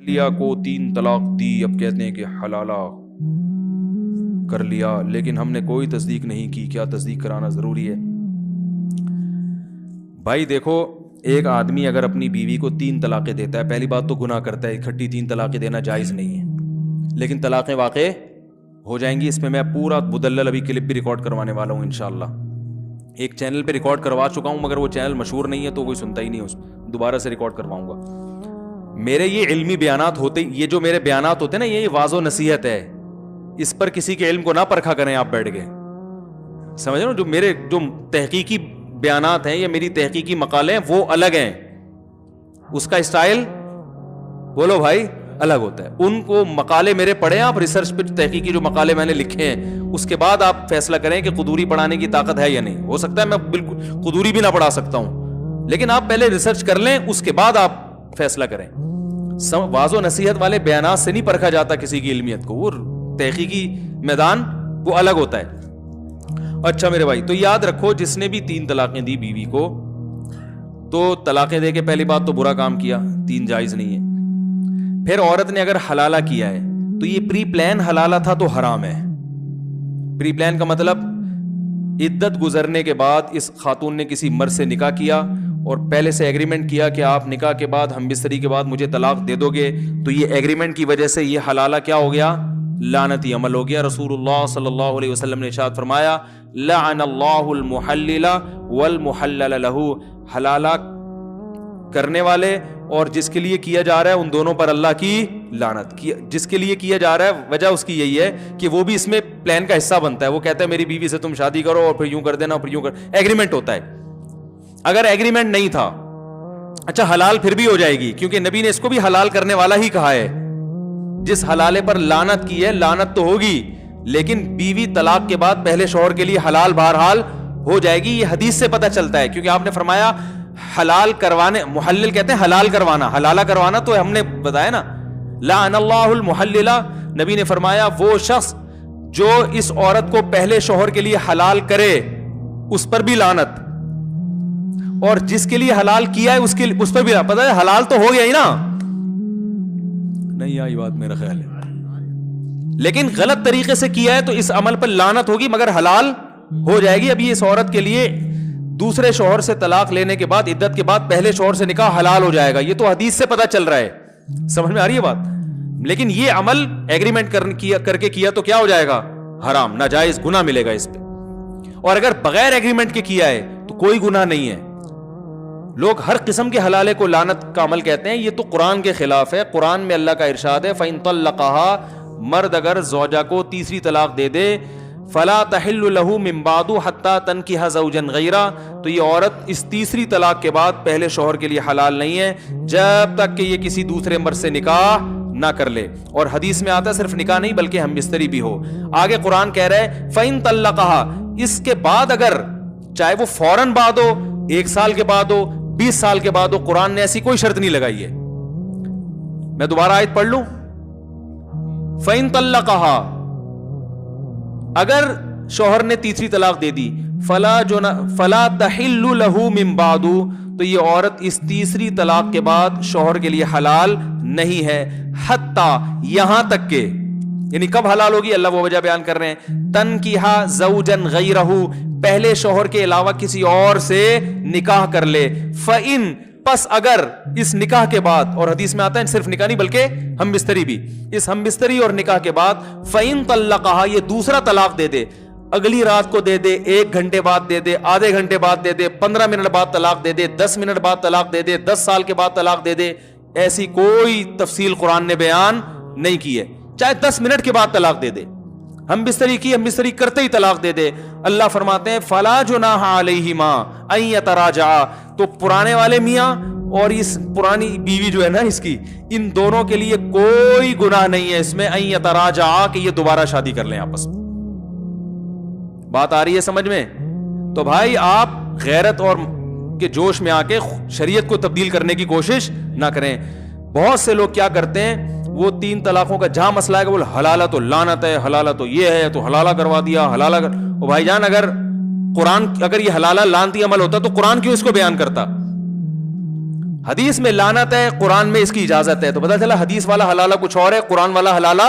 لیا کو 3 طلاق دی، اب کہتے ہیں کہ حلالہ کر لیا، لیکن ہم نے کوئی تصدیق نہیں کی. کیا تصدیق کرانا ضروری ہے؟ بھائی دیکھو، ایک آدمی اگر اپنی بیوی کو 3 طلاقیں دیتا ہے، پہلی بات تو گناہ کرتا ہے، اکٹھی 3 طلاقیں دینا جائز نہیں ہے، لیکن طلاقیں واقع ہو جائیں گی. اس میں پورا مدلل ابھی کلپ بھی ریکارڈ کروانے والا ہوں انشاءاللہ. ایک چینل پہ ریکارڈ کروا چکا ہوں، مگر وہ چینل مشہور نہیں ہے تو کوئی سنتا ہی نہیں، اس دوبارہ سے ریکارڈ کرواؤں گا. میرے یہ علمی بیانات ہوتے، یہ جو میرے بیانات ہوتے ہیں نا، یہ واضح و نصیحت ہے، اس پر کسی کے علم کو نہ پرکھا کریں آپ بیٹھ گئے، سمجھ رہے ہو؟ جو میرے جو تحقیقی بیانات ہیں یا میری تحقیقی مقالے ہیں وہ الگ ہیں، اس کا اسٹائل بولو بھائی الگ ہوتا ہے. ان کو مقالے میرے پڑھیں آپ، ریسرچ پہ تحقیقی جو مقالے میں نے لکھے ہیں، اس کے بعد آپ فیصلہ کریں کہ قدوری پڑھانے کی طاقت ہے یا نہیں. ہو سکتا ہے میں بالکل قدوری بھی نہ پڑھا سکتا ہوں، لیکن آپ پہلے ریسرچ کر لیں، اس کے بعد آپ فیصلہ کریں. واضح و نصیحت والے بیانات سے نہیں پرکھا جاتا کسی کی علمیت کو، وہ تحقیقی میدان وہ الگ ہوتا ہے. اچھا میرے بھائی، تو یاد رکھو، جس نے بھی 3 طلاقیں دی بیوی کو، تو طلاقیں دے کے پہلی بات تو برا کام کیا، 3 جائز نہیں ہے. پھر عورت نے اگر حلالہ کیا ہے تو یہ پری پلان حلالہ تھا تو حرام ہے. پری پلان کا مطلب عدت گزرنے کے بعد اس خاتون نے کسی مرد سے نکاح کیا اور پہلے سے ایگریمنٹ کیا کہ آپ نکاح کے بعد ہم بستری کے بعد مجھے طلاق دے دو گے، تو یہ ایگریمنٹ کی وجہ سے یہ حلالہ کیا ہو گیا؟ لعنتی عمل ہو گیا. رسول اللہ صلی اللہ علیہ وسلم نے ارشاد فرمایا، لعن اللہ المحلل والمحلل لہ، حلالہ کرنے والے اور جس کے لیے کیا جا رہا ہے ان دونوں پر اللہ کی لعنت. جس کے لیے کیا جا رہا ہے وجہ اس کی یہی ہے کہ وہ بھی اس میں پلان کا حصہ بنتا ہے. وہ کہتا ہے میری بیوی سے تم شادی کرو اور پھر یوں کر دینا، پھر یوں کر، ایگریمنٹ ہوتا ہے. اگر ایگریمنٹ نہیں تھا، اچھا حلال پھر بھی ہو جائے گی، کیونکہ نبی نے اس کو بھی حلال کرنے والا ہی کہا ہے. جس حلالے پر لعنت کی ہے، لعنت تو ہوگی، لیکن بیوی طلاق کے بعد پہلے شوہر کے لیے حلال بہرحال ہو جائے گی. یہ حدیث سے پتہ چلتا ہے، کیونکہ آپ نے فرمایا حلال کروانے، محلل کہتے ہیں حلال کروانا، حلالہ کروانا تو ہم نے بتایا نا، لعن اللہ المحلل، نبی نے فرمایا وہ شخص جو اس عورت کو پہلے شوہر کے لیے حلال کرے اس پر بھی لعنت، اور جس کے لیے حلال کیا ہے اس پر بھی پتہ ہے حلال تو ہو گیا ہی نا. نہیں آئی بات میرا خیال ہے، لیکن غلط طریقے سے کیا ہے تو اس عمل پر لعنت ہوگی، مگر حلال ہو جائے گی. ابھی اس عورت کے لیے دوسرے شوہر سے طلاق لینے کے بعد، عدت کے بعد پہلے شوہر سے نکاح حلال ہو جائے گا. یہ تو حدیث سے پتہ چل رہا ہے، سمجھ میں آ رہی ہے بات. لیکن یہ عمل ایگریمنٹ کر کے کیا تو کیا ہو جائے گا؟ حرام، ناجائز، گناہ ملے گا اس پہ. اور اگر بغیر ایگریمنٹ کے کیا ہے تو کوئی گناہ نہیں ہے. لوگ ہر قسم کے حلالے کو لعنت کا عمل کہتے ہیں، یہ تو قرآن کے خلاف ہے. قرآن میں اللہ کا ارشاد ہے، فَإِن طَلَّقَهَا، مرد اگر زوجہ کو تیسری طلاق دے دے، فَلَا تَحِلُّ لَهُ مِن بَعْدُ حَتَّى تَنكِحَ زَوْجًا غَيْرَهُ، تو یہ عورت اس تیسری طلاق کے بعد پہلے شوہر کے لیے حلال نہیں ہے جب تک کہ یہ کسی دوسرے مرد سے نکاح نہ کر لے. اور حدیث میں آتا ہے صرف نکاح نہیں بلکہ ہم بستری بھی ہو. آگے قرآن کہہ رہا ہے فَإِن طَلَّقَهَا، اس کے بعد اگر چاہے وہ فوراً بعد ہو، 1 سال کے بعد ہو، 20 سال کے بعد ہو، قرآن نے ایسی کوئی شرط نہیں لگائی ہے. میں دوبارہ آیت پڑھ لوں، فَإِن طَلَّقَهَا، اگر شوہر نے تیسری طلاق دے دی، فَلَا تَحِلُّ لَهُ مِن بَعْدُ، تو یہ عورت اس تیسری طلاق کے بعد شوہر کے لیے حلال نہیں ہے، حتی، یہاں تک کہ، یعنی کب حلال ہوگی اللہ وہ وجہ بیان کر رہے ہیں، تَنْكِحَ زَوْجًا غَيْرَهُ، پہلے شوہر کے علاوہ کسی اور سے نکاح کر لے. فَإِن، پس اگر اس نکاح کے بعد، اور حدیث میں آتا ہے صرف نکاح نہیں بلکہ ہم بستری بھی، اس ہم بستری اور نکاح کے بعد فَإِن طَلَّقَهَا، یہ دوسرا طلاق دے دے، اگلی رات کو دے دے، 1 گھنٹے بعد دے دے، آدھے گھنٹے بعد دے دے، 15 منٹ بعد طلاق دے دے، 10 منٹ بعد طلاق دے دے، 10 سال کے بعد طلاق دے دے، ایسی کوئی تفصیل قرآن نے بیان نہیں کی ہے. چاہے 10 منٹ کے بعد طلاق دے دے، ہم بستری کی، ہم بستری کرتے ہی طلاق دے دے، اللہ فرماتے ہیں فَلَا جُنَاحَ عَلَيْهِمَا أَن يَتَرَاجَعَا، تو پرانے والے میاں اور اس پرانی بیوی جو ہے نا اس کی، ان دونوں کے لیے کوئی گناہ نہیں ہے اس میں أن يَتَرَاجَعَا، کہ یہ دوبارہ شادی کر لیں آپس میں. بات آ رہی ہے سمجھ میں؟ تو بھائی آپ غیرت اور کے جوش میں آ کے شریعت کو تبدیل کرنے کی کوشش نہ کریں. بہت سے لوگ کیا کرتے ہیں، وہ 3 طلاقوں کا جہاں مسئلہ ہے کہ بولے حلالہ تو لعنت ہے، حلالہ تو یہ ہے، تو حلالہ کروا دیا، حلالہ کر. او بھائی جان، اگر قرآن، اگر یہ حلالہ لعنتی عمل ہوتا تو قرآن کیوں اس کو بیان کرتا؟ حدیث میں لعنت ہے, قرآن میں اس کی اجازت ہے. تو پتہ چلا حدیث والا حلالہ کچھ اور ہے, قرآن والا حلالہ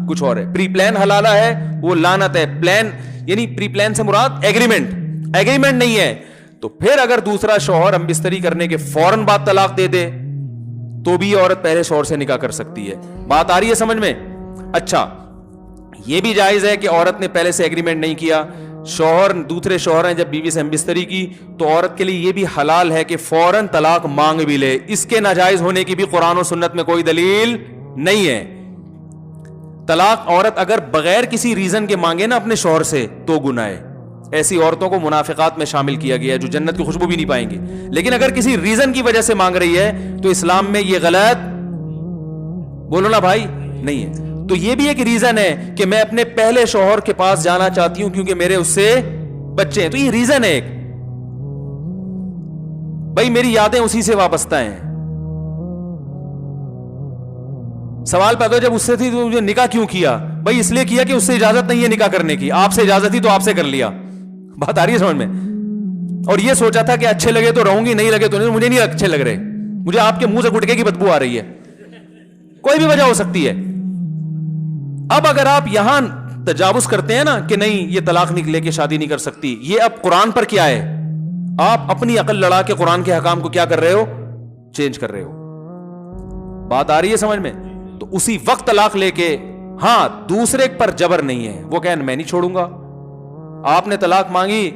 کچھ اور ہے. پری پلان حلالہ ہے, وہ لعنت ہے. پلان یعنی پری پلان سے مراد ایگریمنٹ نہیں ہے. تو پھر اگر دوسرا شوہر ہم بستری کرنے کے فوراً بعد طلاق دے دے تو بھی عورت پہلے شوہر سے نکاح کر سکتی ہے. بات آ رہی ہے سمجھ میں؟ اچھا, یہ بھی جائز ہے کہ عورت نے پہلے سے ایگریمنٹ نہیں کیا, شوہر دوسرے شوہر ہیں, جب بیوی سے ہم بستری کی تو عورت کے لیے یہ بھی حلال ہے کہ فوراً طلاق مانگ بھی لے. اس کے ناجائز ہونے کی بھی قرآن و سنت میں کوئی دلیل نہیں ہے. طلاق عورت اگر بغیر کسی ریزن کے مانگے نا اپنے شوہر سے تو گناہ ہے. ایسی عورتوں کو منافقات میں شامل کیا گیا ہے جو جنت کی خوشبو بھی نہیں پائیں گے. لیکن اگر کسی ریزن کی وجہ سے مانگ رہی ہے تو اسلام میں یہ غلط, بولو نا بھائی, نہیں ہے. تو یہ بھی ایک ریزن ہے کہ میں اپنے پہلے شوہر کے پاس جانا چاہتی ہوں کیونکہ میرے اس سے بچے ہیں. تو یہ ریزن ہے ایک, بھائی میری یادیں اسی سے وابستہ ہیں. سوال پیدا ہو جب اس سے تھی تو مجھے نکاح کیوں کیا؟ بھائی اس لیے کیا کہ اس سے اجازت نہیں ہے نکاح کرنے کی, آپ سے اجازت تھی تو آپ سے کر لیا. بات آ رہی ہے سمجھ میں؟ اور یہ سوچا تھا کہ اچھے لگے تو رہوں گی, نہیں لگے تو نہیں. مجھے نہیں اچھے لگ رہے, مجھے آپ کے منہ سے گٹکے کی بدبو آ رہی ہے. کوئی بھی وجہ ہو سکتی ہے. اب اگر آپ یہاں تجاوز کرتے ہیں نا کہ نہیں یہ طلاق لے کے شادی نہیں کر سکتی, یہ اب قرآن پر کیا ہے؟ آپ اپنی عقل لڑا کے قرآن کے حکام کو کیا کر رہے ہو؟ چینج کر رہے ہو. بات آ رہی ہے سمجھ میں؟ تو اسی وقت طلاق لے کے, ہاں دوسرے پر جبر نہیں ہے, وہ کہیں میں نہیں چھوڑوں گا. آپ نے طلاق مانگی,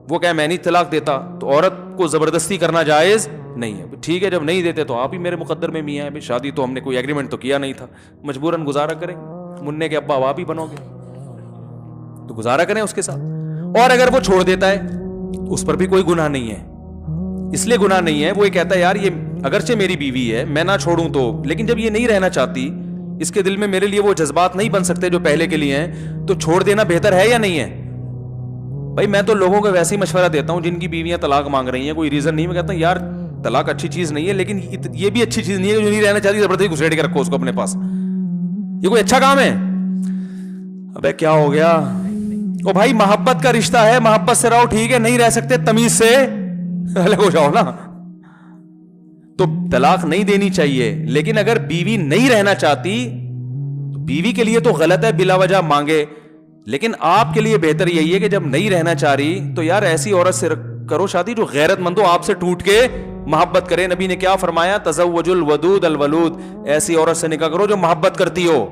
وہ کہیں میں نہیں طلاق دیتا, تو عورت کو زبردستی کرنا جائز نہیں ہے. ٹھیک ہے, جب نہیں دیتے تو آپ ہی میرے مقدر میں میاں ہیں, شادی تو ہم نے کوئی ایگریمنٹ تو کیا نہیں تھا, مجبوراً گزارا کریں. مننے کے ابا آپ ہی بنو گے تو گزارا کریں اس کے ساتھ. اور اگر وہ چھوڑ دیتا ہے اس پر بھی کوئی گناہ نہیں ہے. اس لیے گناہ نہیں ہے, وہ یہ کہتا ہے یار یہ اگرچہ میری بیوی ہے, میں نہ چھوڑوں تو, لیکن جب یہ نہیں رہنا چاہتی, اس کے دل میں میرے لیے وہ جذبات نہیں بن سکتے جو پہلے کے لیے ہیں, تو چھوڑ دینا بہتر ہے یا نہیں ہے؟ بھائی میں تو لوگوں کو ویسے ہی مشورہ دیتا ہوں جن کی بیویاں طلاق مانگ رہی ہیں, کوئی ریزن نہیں. میں کہتا ہوں یار طلاق اچھی چیز نہیں ہے, لیکن یہ بھی اچھی چیز نہیں ہے جو نہیں رہنا چاہتی زبردستی گھسیٹ کے رکھو اس کو اپنے پاس. یہ کوئی اچھا کام ہے؟ ابے کیا ہو گیا؟ او بھائی محبت کا رشتہ ہے, محبت سے رہو, ٹھیک ہے, نہیں رہ سکتے تمیز سے الگ ہو جاؤ نا. تو طلاق نہیں دینی چاہیے, لیکن اگر بیوی نہیں رہنا چاہتی تو بیوی کے لیے تو غلط ہے بلا وجہ مانگے, لیکن آپ کے لیے بہتر یہی ہے کہ جب نہیں رہنا چاہ رہی تو یار ایسی عورت سے کرو شادی جو غیرت مند ہو, آپ سے ٹوٹ کے محبت کرے. نبی نے کیا فرمایا؟ تزوج الودود الولود, ایسی عورت سے نکاح کرو جو محبت کرتی ہو.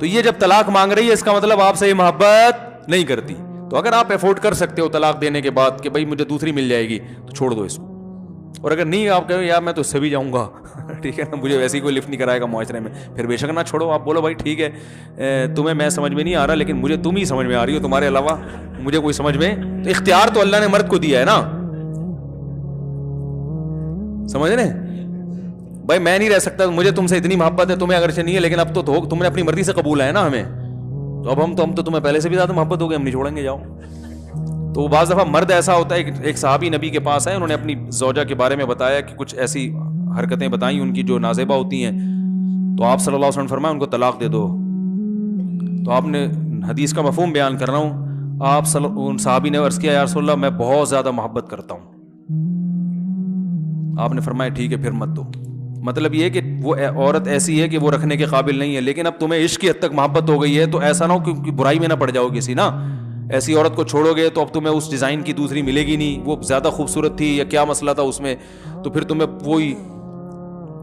تو یہ جب طلاق مانگ رہی ہے اس کا مطلب آپ سے یہ محبت نہیں کرتی. تو اگر آپ افورڈ کر سکتے ہو طلاق دینے کے بعد کہ بھائی مجھے دوسری مل جائے گی تو چھوڑ دو اس کو. اور اگر نہیں, آپ کہو یار میں تو اس سے بھی جاؤں گا, ٹھیک ہے نا, مجھے ویسے ہی کوئی لفٹ نہیں کرائے گا معاشرے میں, پھر بے شک نہ چھوڑو. آپ بولو بھائی ٹھیک ہے تمہیں میں سمجھ میں نہیں آ رہا, لیکن مجھے تم ہی سمجھ میں آ رہی ہو, تمہارے علاوہ مجھے کوئی سمجھ میں. تو اختیار تو اللہ نے مرد کو دیا ہے نا, سمجھ رہے ہیں بھائی؟ میں نہیں رہ سکتا, مجھے تم سے اتنی محبت ہے, تمہیں اگرچہ نہیں ہے, لیکن اب تو تم نے اپنی مرضی سے قبول ہے نا ہمیں, تو اب ہم تو تمہیں پہلے سے بھی زیادہ محبت ہو گئی, ہم نہیں چھوڑیں گے, جاؤ. تو بعض دفعہ مرد ایسا ہوتا ہے, ایک صحابی نبی کے پاس آئے, انہوں نے اپنی زوجہ کے بارے میں بتایا کہ کچھ ایسی حرکتیں بتائیں ان کی جو نازیبہ ہوتی ہیں, تو آپ صلی اللہ علیہ وسلم فرمایا ان کو طلاق دے دو. تو آپ نے حدیث کا مفہوم بیان کر رہا ہوں, آپ ان صحابی نے عرض کیا یا رسول اللہ میں بہت زیادہ محبت کرتا ہوں. آپ نے فرمایا ٹھیک ہے پھر مت دو. مطلب یہ کہ وہ عورت ایسی ہے کہ وہ رکھنے کے قابل نہیں ہے, لیکن اب تمہیں عشق کی حد تک محبت ہو گئی ہے, تو ایسا نہ ہو کہ برائی میں نہ پڑ جاؤ کسی نا. ایسی عورت کو چھوڑو گے تو اب تمہیں اس ڈیزائن کی دوسری ملے گی نہیں, وہ زیادہ خوبصورت تھی یا کیا مسئلہ تھا اس میں, تو پھر تمہیں وہی.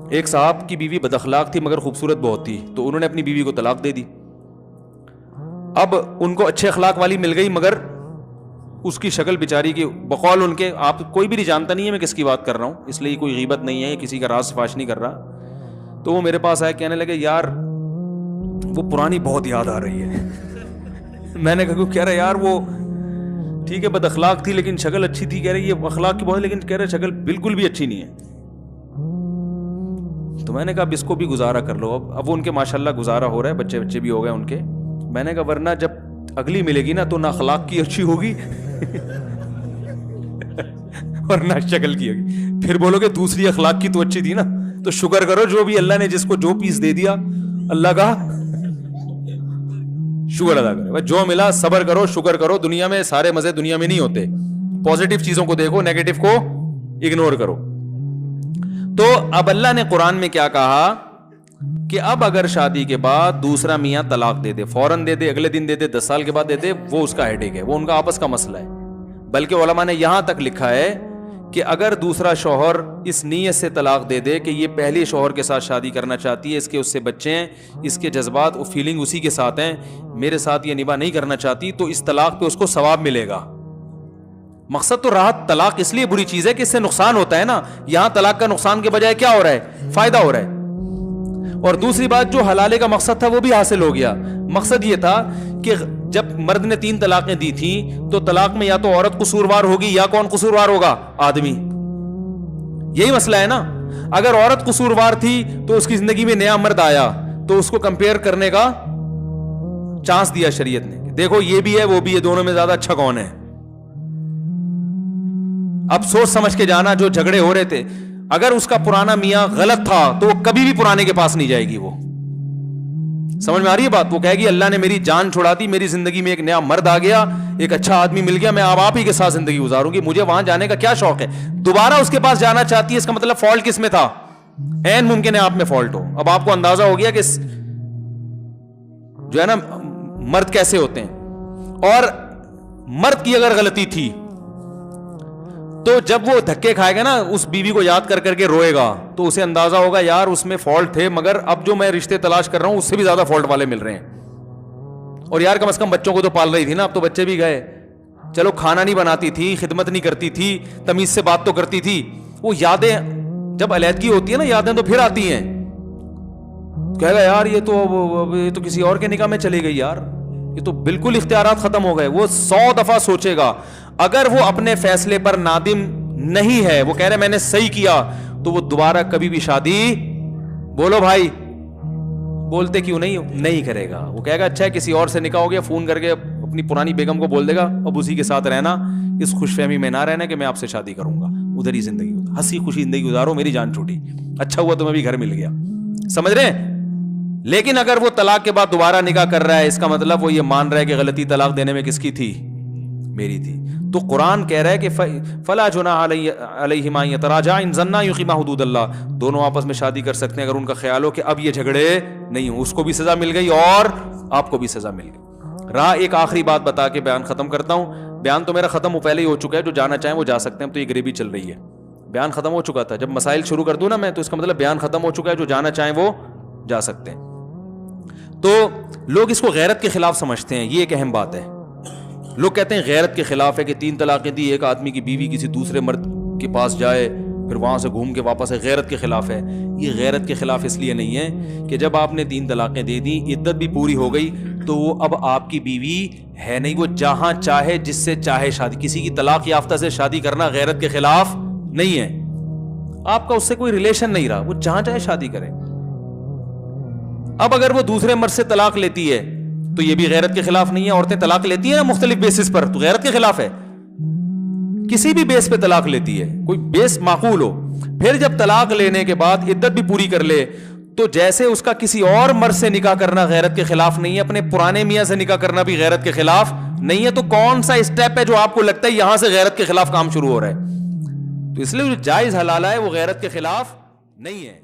ایک صاحب کی بیوی بد اخلاق تھی مگر خوبصورت بہت تھی, تو انہوں نے اپنی بیوی کو طلاق دے دی. اب ان کو اچھے اخلاق والی مل گئی مگر اس کی شکل بیچاری کی بقول ان کے, آپ کوئی بھی نہیں جانتا نہیں ہے میں کس کی بات کر رہا ہوں, اس لیے کوئی غیبت نہیں ہے, کسی کا راز فاش نہیں کر رہا. تو وہ میرے پاس آئے, کہنے لگے یار وہ پرانی بہت یاد آ رہی ہے. میں نے کہا کہہ رہا یار وہ ٹھیک ہے بد اخلاق تھی لیکن شکل اچھی تھی. کہہ رہے یہ اخلاق کی بہت, لیکن کہہ رہے شکل بالکل بھی اچھی نہیں ہے. تو میں نے کہا اب اس کو بھی گزارا کر لو. اب وہ ان کے ماشاءاللہ گزارا ہو رہا ہے, بچے بھی ہو گئے ان کے. میں نے کہا ورنہ جب اگلی ملے گی نا تو نہ اخلاق کی اچھی ہوگی اور نہ شکل کی ہوگی, پھر بولو کہ دوسری اخلاق کی تو اچھی تھی نا. تو شکر کرو جو بھی اللہ نے جس کو جو پیس دے دیا, اللہ کا شکر ادا کرو. جو ملا صبر کرو, شکر کرو. دنیا میں سارے مزے دنیا میں نہیں ہوتے. پازیٹیو چیزوں کو دیکھو, نیگیٹو کو اگنور کرو. تو اب اللہ نے قرآن میں کیا کہا کہ اب اگر شادی کے بعد دوسرا میاں طلاق دے دے, فوراً دے دے, اگلے دن دے دے, 10 سال کے بعد دے دے, وہ اس کا ہیڈیک ہے, وہ ان کا آپس کا مسئلہ ہے. بلکہ علماء نے یہاں تک لکھا ہے کہ اگر دوسرا شوہر اس نیت سے طلاق دے دے کہ یہ پہلے شوہر کے ساتھ شادی کرنا چاہتی ہے, اس کے اس سے بچے ہیں, اس کے جذبات و فیلنگ اسی کے ساتھ ہیں, میرے ساتھ یہ نباہ نہیں کرنا چاہتی, تو اس طلاق پہ اس کو ثواب ملے گا. مقصد تو راحت, طلاق اس لیے بری چیز ہے کہ اس سے نقصان ہوتا ہے نا, یہاں طلاق کا نقصان کے بجائے کیا ہو رہا ہے, فائدہ ہو رہا ہے. اور دوسری بات, جو حلالے کا مقصد تھا وہ بھی حاصل ہو گیا. مقصد یہ تھا کہ جب مرد نے 3 طلاقیں دی تھیں تو طلاق میں یا تو عورت قصوروار ہوگی یا کون قصوروار ہوگا, آدمی. یہی مسئلہ ہے نا. اگر عورت قصوروار تھی تو اس کی زندگی میں نیا مرد آیا تو اس کو کمپیئر کرنے کا چانس دیا شریعت نے, دیکھو یہ بھی ہے وہ بھی ہے, دونوں میں زیادہ اچھا کون ہے. اب سوچ سمجھ کے جانا, جو جھگڑے ہو رہے تھے, اگر اس کا پرانا میاں غلط تھا تو وہ کبھی بھی پرانے کے پاس نہیں جائے گی. وہ سمجھ میں آ رہی ہے بات؟ وہ کہے گی اللہ نے میری جان چھڑا دی, میری زندگی میں ایک نیا مرد آ گیا, ایک اچھا آدمی مل گیا, میں اب آپ ہی کے ساتھ زندگی گزاروں گی, مجھے وہاں جانے کا کیا شوق ہے. دوبارہ اس کے پاس جانا چاہتی ہے, اس کا مطلب فالٹ کس میں تھا؟ عین ممکن ہے آپ میں فالٹ ہو. اب آپ کو اندازہ ہو گیا کہ جو ہے نا مرد کیسے ہوتے ہیں. اور مرد کی اگر غلطی تھی تو جب وہ دھکے کھائے گا نا, اس بیوی کو یاد کر کر کے روئے گا, تو اسے اندازہ ہوگا یار اس میں فالٹ تھے, مگر اب جو میں رشتے تلاش کر رہا ہوں اس سے بھی زیادہ فالٹ والے مل رہے ہیں. اور یار کم از کم بچوں کو تو پال رہی تھی نا, اب تو بچے بھی گئے, چلو کھانا نہیں بناتی تھی, خدمت نہیں کرتی تھی, تمیز سے بات تو کرتی تھی. وہ یادیں جب علیحدگی ہوتی ہے نا, یادیں تو پھر آتی ہیں, کہے گا یار یہ تو کسی اور کے نکاح میں چلی گئی, یار یہ تو بالکل اختیارات ختم ہو گئے. وہ 100 دفعہ سوچے گا. اگر وہ اپنے فیصلے پر نادم نہیں ہے, وہ کہہ رہے میں نے صحیح کیا, تو وہ دوبارہ کبھی بھی شادی, بولو بھائی, بولتے کیوں نہیں کرے گا. وہ کہے گا اچھا ہے کسی اور سے نکاح ہو گیا, فون کر کے اپنی پرانی بیگم کو بول دے گا اب اسی کے ساتھ رہنا, اس خوش فہمی میں نہ رہنا کہ میں آپ سے شادی کروں گا, ادھر ہی زندگی ہنسی خوشی زندگی گزارو, میری جان چھوٹی, اچھا ہوا تمہیں بھی گھر مل گیا. سمجھ رہے ہیں؟ لیکن اگر وہ طلاق کے بعد دوبارہ نکاح کر رہا ہے, اس کا مطلب وہ یہ مان رہا ہے کہ غلطی طلاق دینے میں کس کی تھی, میری تھی. تو قرآن کہہ رہا ہے کہ فلا جناح علیہما ان یتراجعا ان ظنا یقیما حدود اللہ, دونوں آپس میں شادی کر سکتے ہیں اگر ان کا خیال ہو کہ اب یہ جھگڑے نہیں ہوں. اس کو بھی سزا مل گئی اور آپ کو بھی سزا مل گئی. رہا ایک آخری بات بتا کے بیان ختم کرتا ہوں. بیان تو میرا ختم پہلے ہی ہو چکا ہے, جو جانا چاہیں وہ جا سکتے ہیں, اب تو یہ گریبی چل رہی ہے. بیان ختم ہو چکا تھا, جب مسائل شروع کر دوں نا میں تو اس کا مطلب بیان ختم ہو چکا ہے, جو جانا چاہیں وہ جا سکتے ہیں. تو لوگ اس کو غیرت کے خلاف سمجھتے ہیں, یہ ایک اہم بات ہے. لوگ کہتے ہیں غیرت کے خلاف ہے کہ 3 طلاقیں دی, ایک آدمی کی بیوی کسی دوسرے مرد کے پاس جائے پھر وہاں سے گھوم کے واپس ہے, غیرت کے خلاف ہے. یہ غیرت کے خلاف اس لیے نہیں ہے کہ جب آپ نے 3 طلاقیں دے دی, عدت بھی پوری ہو گئی, تو وہ اب آپ کی بیوی ہے نہیں, وہ جہاں چاہے جس سے چاہے شادی. کسی کی طلاق یافتہ سے شادی کرنا غیرت کے خلاف نہیں ہے. آپ کا اس سے کوئی ریلیشن نہیں رہا, وہ جہاں چاہے شادی کرے. اب اگر وہ دوسرے مرد سے طلاق لیتی ہے تو یہ بھی غیرت کے خلاف نہیں ہے. عورتیں طلاق لیتی ہیں نا مختلف بیسس پر, تو غیرت کے خلاف ہے. کسی بھی بیس پہ طلاق لیتی ہے, کوئی بیس معقول ہو, پھر جب طلاق لینے کے بعد عدت بھی پوری کر لے, تو جیسے اس کا کسی اور مرد سے نکاح کرنا غیرت کے خلاف نہیں ہے, اپنے پرانے میاں سے نکاح کرنا بھی غیرت کے خلاف نہیں ہے. تو کون سا اسٹیپ ہے جو آپ کو لگتا ہے یہاں سے غیرت کے خلاف کام شروع ہو رہا ہے؟ تو اس لیے جو جائز حلالہ ہے وہ غیرت کے خلاف نہیں ہے.